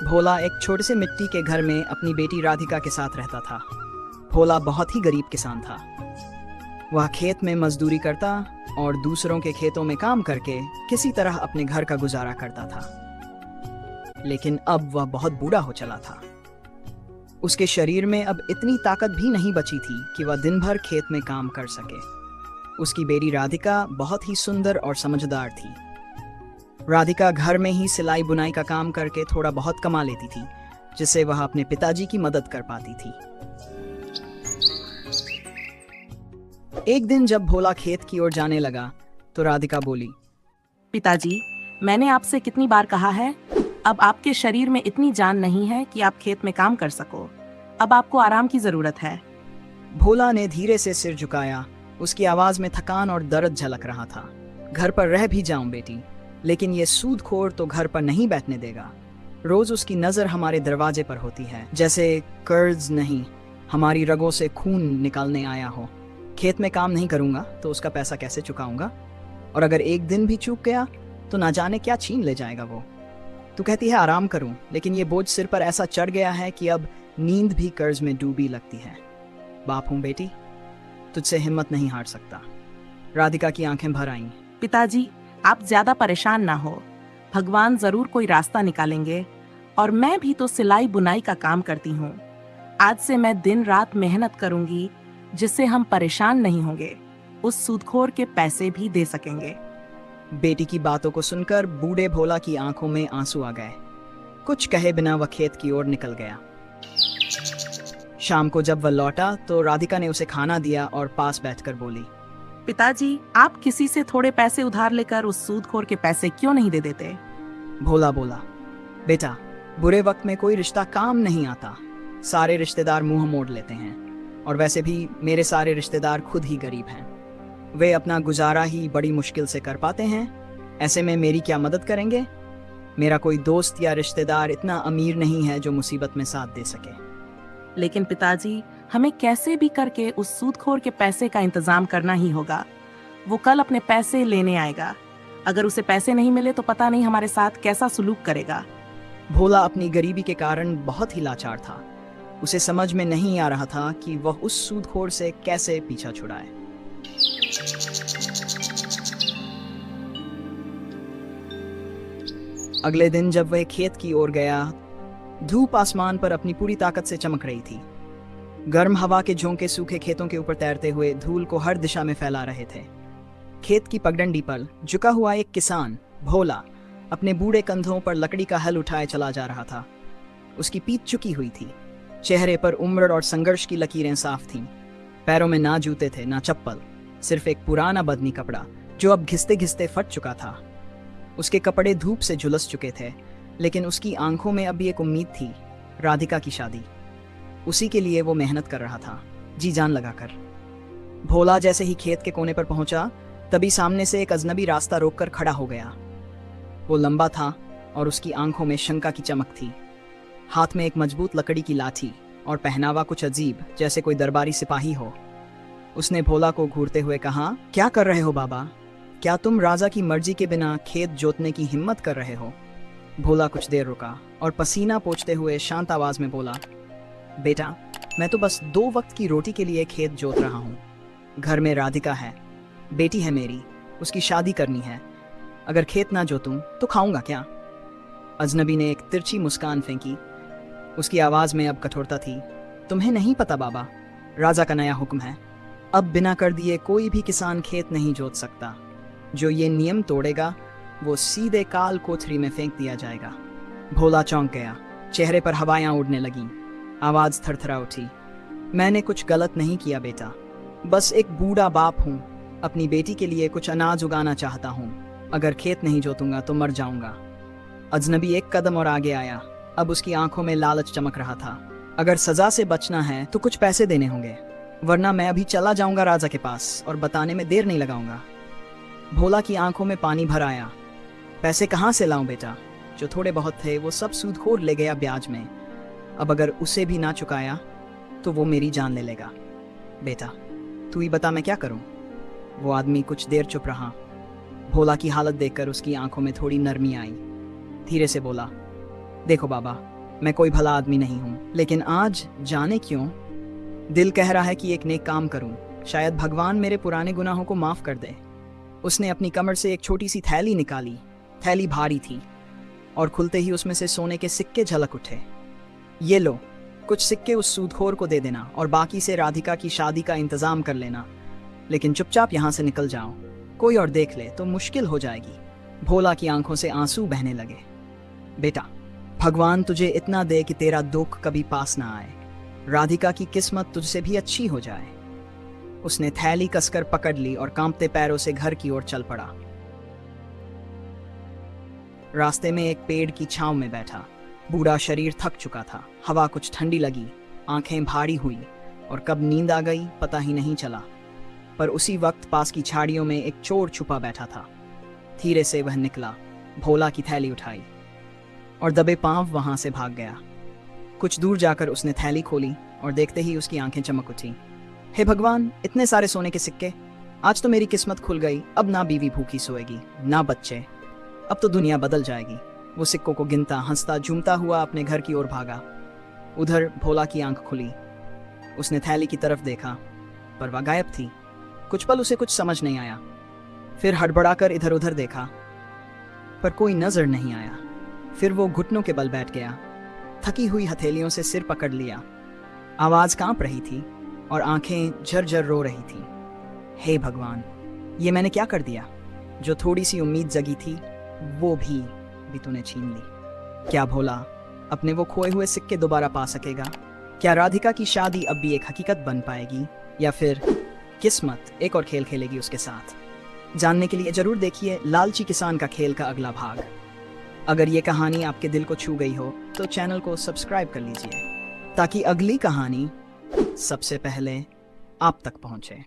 भोला एक छोटे से मिट्टी के घर में अपनी बेटी राधिका के साथ रहता था। भोला बहुत ही गरीब किसान था। वह खेत में मजदूरी करता और दूसरों के खेतों में काम करके किसी तरह अपने घर का गुजारा करता था। लेकिन अब वह बहुत बूढ़ा हो चला था। उसके शरीर में अब इतनी ताकत भी नहीं बची थी कि वह दिन भर खेत में काम कर सके। उसकी बेटी राधिका बहुत ही सुंदर और समझदार थी। राधिका घर में ही सिलाई बुनाई का काम करके थोड़ा बहुत कमा लेती थी, जिससे वह अपने पिताजी की मदद कर पाती थी। एक दिन जब भोला खेत की ओर जाने लगा तो राधिका बोली, पिताजी, मैंने आपसे कितनी बार कहा है, अब आपके शरीर में इतनी जान नहीं है कि आप खेत में काम कर सको। अब आपको आराम की जरूरत है। भोला ने धीरे से सिर झुकाया। उसकी आवाज में थकान और दर्द झलक रहा था। घर पर रह भी जाऊं बेटी, लेकिन ये सूदखोर तो घर पर नहीं बैठने देगा। रोज उसकी नजर हमारे दरवाजे पर होती है, जैसे कर्ज नहीं, हमारी रगों से खून निकालने आया हो। खेत में काम नहीं करूंगा तो उसका पैसा कैसे चुकाऊंगा? और अगर एक दिन भी चूक गया तो ना जाने क्या छीन ले जाएगा वो। तू कहती है आराम करूं, लेकिन ये बोझ सिर पर ऐसा चढ़ गया है कि अब नींद भी कर्ज में डूबी लगती है। बाप हूं बेटी, तुझसे हिम्मत नहीं हार सकता। राधिका की आंखें भर आईं। पिताजी, आप ज्यादा परेशान ना हो, भगवान जरूर कोई रास्ता निकालेंगे। और मैं भी तो सिलाई बुनाई का काम करती हूँ। आज से मैं दिन रात मेहनत करूंगी, जिससे हम परेशान नहीं होंगे, उस सूदखोर के पैसे भी दे सकेंगे। बेटी की बातों को सुनकर बूढ़े भोला की आंखों में आंसू आ गए। कुछ कहे बिना वह खेत की ओर निकल गया। शाम को जब वह लौटा तो राधिका ने उसे खाना दिया और पास बैठकर बोली, पिताजी, आप किसी से थोड़े पैसे उधार लेकर उस सूदखोर के पैसे क्यों नहीं दे देते? भोला बोला, बेटा, बुरे वक्त में कोई रिश्ता काम नहीं आता। सारे रिश्तेदार मुंह मोड़ लेते हैं, और वैसे भी मेरे सारे रिश्तेदार खुद ही गरीब हैं। वे अपना गुजारा ही बड़ी मुश्किल से कर पाते हैं। ऐसे में मेरी क्या मदद करेंगे? मेरा कोई दोस्त या रिश्तेदार इतना अमीर नहीं है जो मुसीबत में साथ दे सके। लेकिन पिताजी, हमें कैसे भी करके उस सूदखोर के पैसे का इंतजाम करना ही होगा। वो कल अपने पैसे लेने आएगा। अगर उसे पैसे नहीं मिले तो पता नहीं हमारे साथ कैसा सुलूक करेगा। भोला अपनी गरीबी के कारण बहुत ही लाचार था। उसे समझ में नहीं आ रहा था कि वह उस सूदखोर से कैसे पीछा छुड़ाए। अगले दिन जब वह खेत की ओर गया, धूप आसमान पर अपनी पूरी ताकत से चमक रही थी। गर्म हवा के झोंके सूखे खेतों के ऊपर तैरते हुए धूल को हर दिशा में फैला रहे थे। खेत की पगडंडी पर झुका हुआ एक किसान, भोला, अपने बूढ़े कंधों पर लकड़ी का हल उठाए चला जा रहा था। उसकी पीठ चुकी हुई थी। चेहरे पर उम्र और संघर्ष की लकीरें साफ थीं। पैरों में ना जूते थे ना चप्पल, सिर्फ एक पुराना बदनी कपड़ा जो अब घिसते घिसते फट चुका था। उसके कपड़े धूप से झुलस चुके थे, लेकिन उसकी आंखों में अभी एक उम्मीद थी, राधिका की शादी। उसी के लिए वो मेहनत कर रहा था, जी जान लगाकर। भोला जैसे ही खेत के कोने पर पहुंचा, तभी सामने से एक अजनबी रास्ता रोककर खड़ा हो गया। वो लंबा था और उसकी आंखों में शंका की चमक थी। हाथ में एक मजबूत लकड़ी की लाठी और पहनावा कुछ अजीब, जैसे कोई दरबारी सिपाही हो। उसने भोला को घूरते हुए कहा, क्या कर रहे हो बाबा? क्या तुम राजा की मर्जी के बिना खेत जोतने की हिम्मत कर रहे हो? भोला कुछ देर रुका और पसीना पोंछते हुए शांत आवाज में बोला, बेटा, मैं तो बस 2 वक्त की रोटी के लिए खेत जोत रहा हूँ। घर में राधिका है, बेटी है मेरी, उसकी शादी करनी है। अगर खेत ना जोतूं तो खाऊंगा क्या? अजनबी ने एक तिरछी मुस्कान फेंकी। उसकी आवाज में अब कठोरता थी। तुम्हें नहीं पता बाबा, राजा का नया हुक्म है, अब बिना कर दिए कोई भी किसान खेत नहीं जोत सकता। जो ये नियम तोड़ेगा वो सीधे काल कोठरी में फेंक दिया जाएगा। भोला चौंक गया। चेहरे पर हवायां उड़ने लगीं। आवाज थरथरा उठी, मैंने कुछ गलत नहीं किया बेटा, बस एक बूढ़ा बाप हूँ। अपनी बेटी के लिए कुछ अनाज उगाना चाहता हूँ। अगर खेत नहीं जोतूंगा तो मर जाऊंगा। अजनबी एक कदम और आगे आया। अब उसकी आंखों में लालच चमक रहा था। अगर सजा से बचना है तो कुछ पैसे देने होंगे, वरना मैं अभी चला जाऊंगा राजा के पास और बताने में देर नहीं लगाऊंगा। भोला की आंखों में पानी भर आया। पैसे कहाँ से लाऊं बेटा? जो थोड़े बहुत थे वो सब सूदखोर ले गया ब्याज में। अब अगर उसे भी ना चुकाया तो वो मेरी जान ले लेगा। बेटा, तू ही बता मैं क्या करूं? वो आदमी कुछ देर चुप रहा। भोला की हालत देखकर उसकी आंखों में थोड़ी नरमी आई। धीरे से बोला, देखो बाबा, मैं कोई भला आदमी नहीं हूँ, लेकिन आज जाने क्यों दिल कह रहा है कि एक नेक काम करूं। शायद भगवान मेरे पुराने गुनाहों को माफ कर दे। उसने अपनी कमर से एक छोटी सी थैली निकाली। थैली भारी थी और खुलते ही उसमें से सोने के सिक्के झलक उठे। ये लो, कुछ सिक्के उस सूदखोर को दे देना और बाकी से राधिका की शादी का इंतजाम कर लेना, लेकिन चुपचाप यहाँ से निकल जाओ। कोई और देख ले तो मुश्किल हो जाएगी। भोला की आंखों से आंसू बहने लगे। बेटा, भगवान तुझे इतना दे कि तेरा दुख कभी पास ना आए। राधिका की किस्मत तुझसे भी अच्छी हो जाए। उसने थैली कसकर पकड़ ली और कांपते पैरों से घर की ओर चल पड़ा। रास्ते में एक पेड़ की छांव में बैठा। बूढ़ा शरीर थक चुका था। हवा कुछ ठंडी लगी, आंखें भारी हुई और कब नींद आ गई पता ही नहीं चला। पर उसी वक्त पास की झाड़ियों में एक चोर छुपा बैठा था। धीरे से वह निकला, भोला की थैली उठाई और दबे पांव वहां से भाग गया। कुछ दूर जाकर उसने थैली खोली और देखते ही उसकी आंखें चमक उठी। हे भगवान, इतने सारे सोने के सिक्के! आज तो मेरी किस्मत खुल गई। अब ना बीवी भूखी सोएगी, ना बच्चे। अब तो दुनिया बदल जाएगी। वो सिक्कों को गिनता, हंसता, झूमता हुआ अपने घर की ओर भागा। उधर भोला की आंख खुली। उसने थैली की तरफ देखा, पर वह गायब थी। कुछ पल उसे कुछ समझ नहीं आया। फिर हड़बड़ाकर इधर उधर देखा, पर कोई नजर नहीं आया। फिर वो घुटनों के बल बैठ गया। थकी हुई हथेलियों से सिर पकड़ लिया। आवाज कांप रही थी और आंखें झरझर रो रही थी। हे भगवान, ये मैंने क्या कर दिया? जो थोड़ी सी उम्मीद जगी थी वो भी तूने छीन ली। क्या भोला अपने वो खोए हुए सिक्के दोबारा पा सकेगा? क्या राधिका की शादी अब भी एक हकीकत बन पाएगी, या फिर किस्मत एक और खेल खेलेगी उसके साथ? जानने के लिए जरूर देखिए लालची किसान का खेल का अगला भाग। अगर ये कहानी आपके दिल को छू गई हो तो चैनल को सब्सक्राइब कर लीजिए, ताकि अगली कहानी सबसे पहले आप तक पहुंचे।